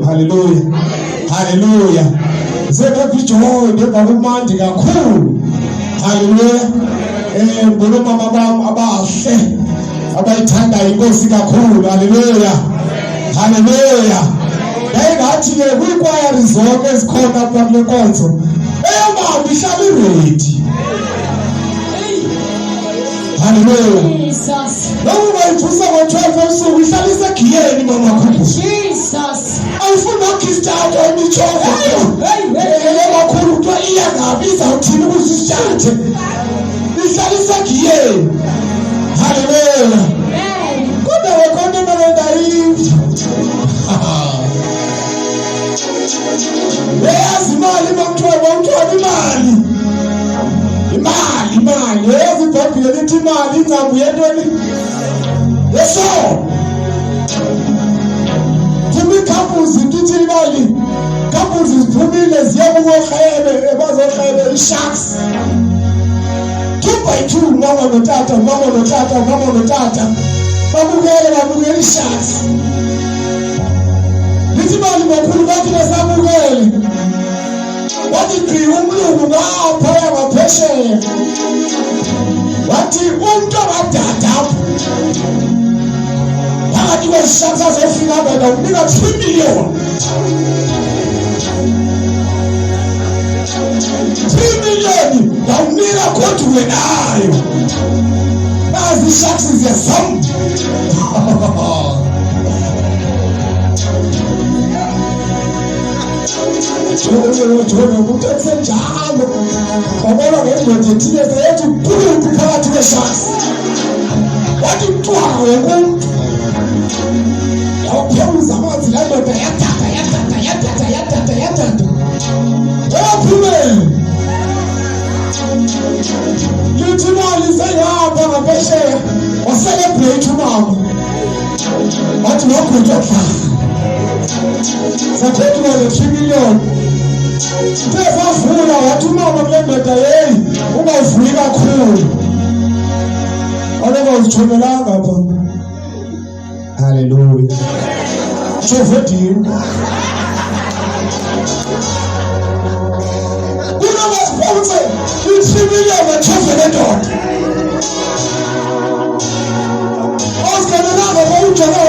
haleluya haleluya zebavijoy ngebakumandi kakhulu haleluya ngolo mama bami abahle abayithanda inkosi kakhulu haleluya haleluya ngathi ke kwikwaya zonke ezikhona apha kule nkonzo mama ihlala ready haleluya Jesus lowo bayithusa ngo-12 ebusuku ihlala isegiyeni mama khulu Jesus awufuna ukistart onichoko kakhulu kuthiwa iya ngabi izawuthini ukuzisithathe ihlala isegiyeni haleluya kodwa wekhona nalendayithi yazi imali makuthiwa imali yazi iBhayibheli lithi imali ingcambu yentoni yeso kimi couples ngithi imali couples ziphumile ziyabukohlebe ebazohlebe isharks 2 by 2 mama notata babukele isharks lithi imali makhulu bathi besabukele wathi umlungu ngaphaya ngaphesheya wathi umuntu abadada phakathi kwesishathu azofika bena unika 3 million 3 million yawunika kodwa wenayo nazi ishathu ziyazama Jona ukuthi akusenjalo babona ngendoda ethile seyethi ukhulu phakathi kweshasi wathi mntwana womuntu yawuphemuza amanzi la ndoda yadada yaphumele lithi imali seyihamba ngaphesheya waselebrate umama wathi wakhutshwa sakhutshwa le 3 million Tefavula wathi umama kule ndoda yeyi ungavuyi kakhulu aloko uzithomelanga apha haleluya Jovedi kunabasiphonse i-3 million wathofele ndoda osikanelanga kwaunjaka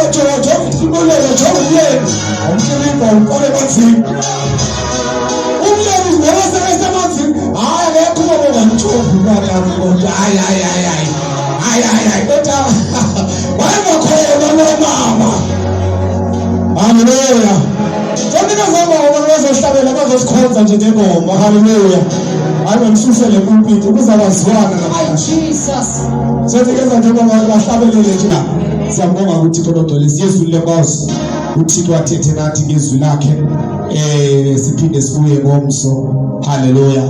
imolelo jovuyeni awumhlilimba ukole emanzini umyeni ngowasebenza emanzini hayi akekho ubaba ngantshombi kodwa hayi kodwa wayengakholwa lo mama haleluya sonke zama bazohlabela bazosikhonza nje ngengoma haleluya hayi bamsusele kumpiti kuzabazwana Jesus sezikeza njengoba bahlabelele nje siyabonga ukuthi kodwa Yesu lenkosi uThixo wathethe nathi ngezwi lakhe siphinde sibuye ngomso haleluya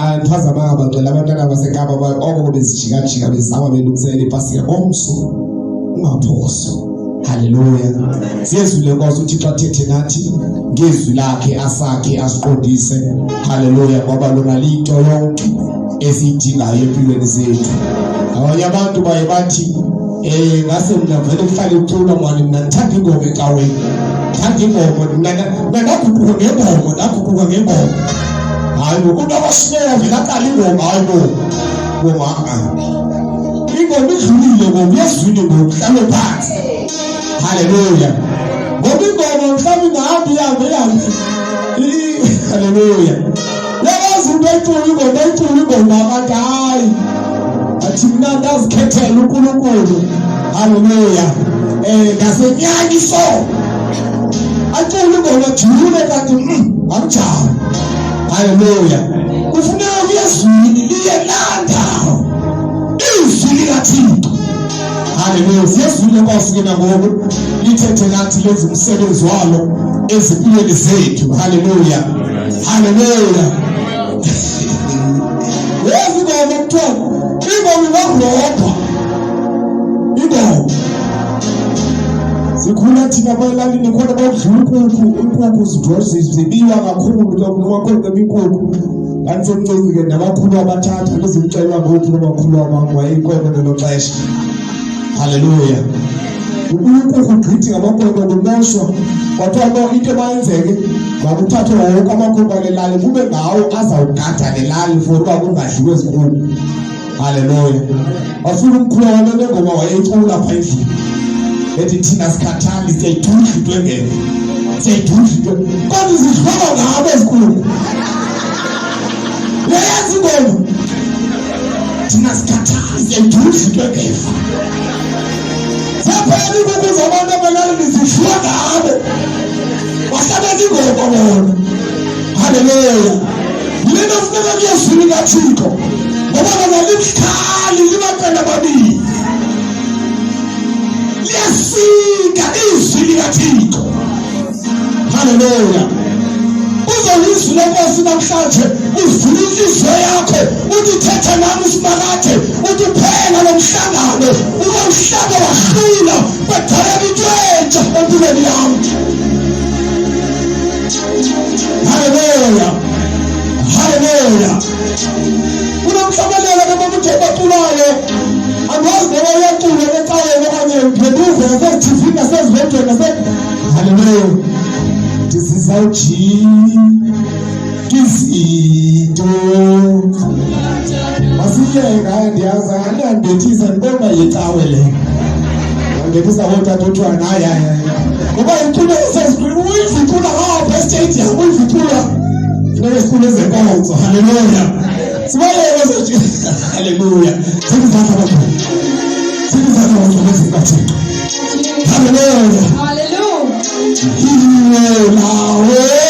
andiphazamanga bacela abantwana baseKapa okho bezijika bezama belungiselela iPasika ngomso ungaphoso haleluya Yesu lenkosi uThixo wathethe nathi ngezwi lakhe asakhe asiqondise haleluya ngoba lona linto yonke esiyidingayo empilweni zethu abanye abantu baye bathi ngase mina vele kuhlale ukuthula manje mina ngithanda ingoma ecaweni ngithanda ingoma mina naguquka ngengoma hayi umuntu abashineya vele aqala ingoma hayi ngoma ingoma idlulile ngoba yezwile ngokuhlale phansi haleluya ngoba ingoma mhlawumbe ingahambi haleluya yazi into ayicula ingoma abantu hayi athi mina ndazikhethela uNkulunkulu haleluya ngasenyanyiso acula ingoma jule kanti amjalo haleluya kufuneka kuyezwini liyelanda izwi likaThixo haleluya siyezwile Nkosi kena ngoku lithethe nathi lenze umsebenzi walo ezimpilweni zethu haleluya yezi ngoma kuthiwa ingoma ingorobha ingoma sikhula thina abalalini khona bakudlula inkukhu zidrozi zibiwa kakhulu kwakhona ngebinkukhu kanti somncike nabakhulu abathathu bezimtshelwa ngokuthi abakhulu abantu wayinkomo nenoxesha haleluya uNkulunkulu ugqithi ngabakhona kumoshwa Kwathiwa no into emayenzeke makuthathwe wonke amakhumbi alelali kube ngawo azawugada lelali for uba kungadliwe ezinkulu. Haleluya. Afuna umkhulu wami nengoma wayecula apha endlini ethi thina sikhathali siyayidudla into engekho. Siyayidudla into kodwa zidlala ngabo ezinkulu. Leyazi ingoma thina sikhathali siyayidudla into engekho. Zaphela ukuze abantu abalali zidlala ngabo. Wahlabela ingoma bona. Haleluya. Lena funeka kuyezwini kaThixo. Ngoba lona libukhali libaqala babili. Liyasika izwi likaThixo. Haleluya. Uzolizwi lenkosi namhlanje uvule inhliziyo yakho uthi thetha nami uSimakade uthi phela lo mhlangano uba umhlaba wahlula badala into entsha empilweni yami. Haleluya. Haleluya. Unomhlabelela noma baculayo angazi noma uyacula ecaweni okanye ngemuva yase-TV nasezivotweni haleluya. Sizawujika izinto masiyeka ndiyazi aniyandibethisa ndibona yecawe le andibethisa wotatotwana hayi ngoba icula esezikulu uyivicula ngapha estadium uyivicula funeka sikhule zenkonzo. Haleluya. Sibayeke sothi haleluya. Sikuzatha abantu. Sikuzatha abantu bezikaThixo. Haleluya. Hallelujah. Iwe lawe.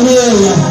Hallelujah.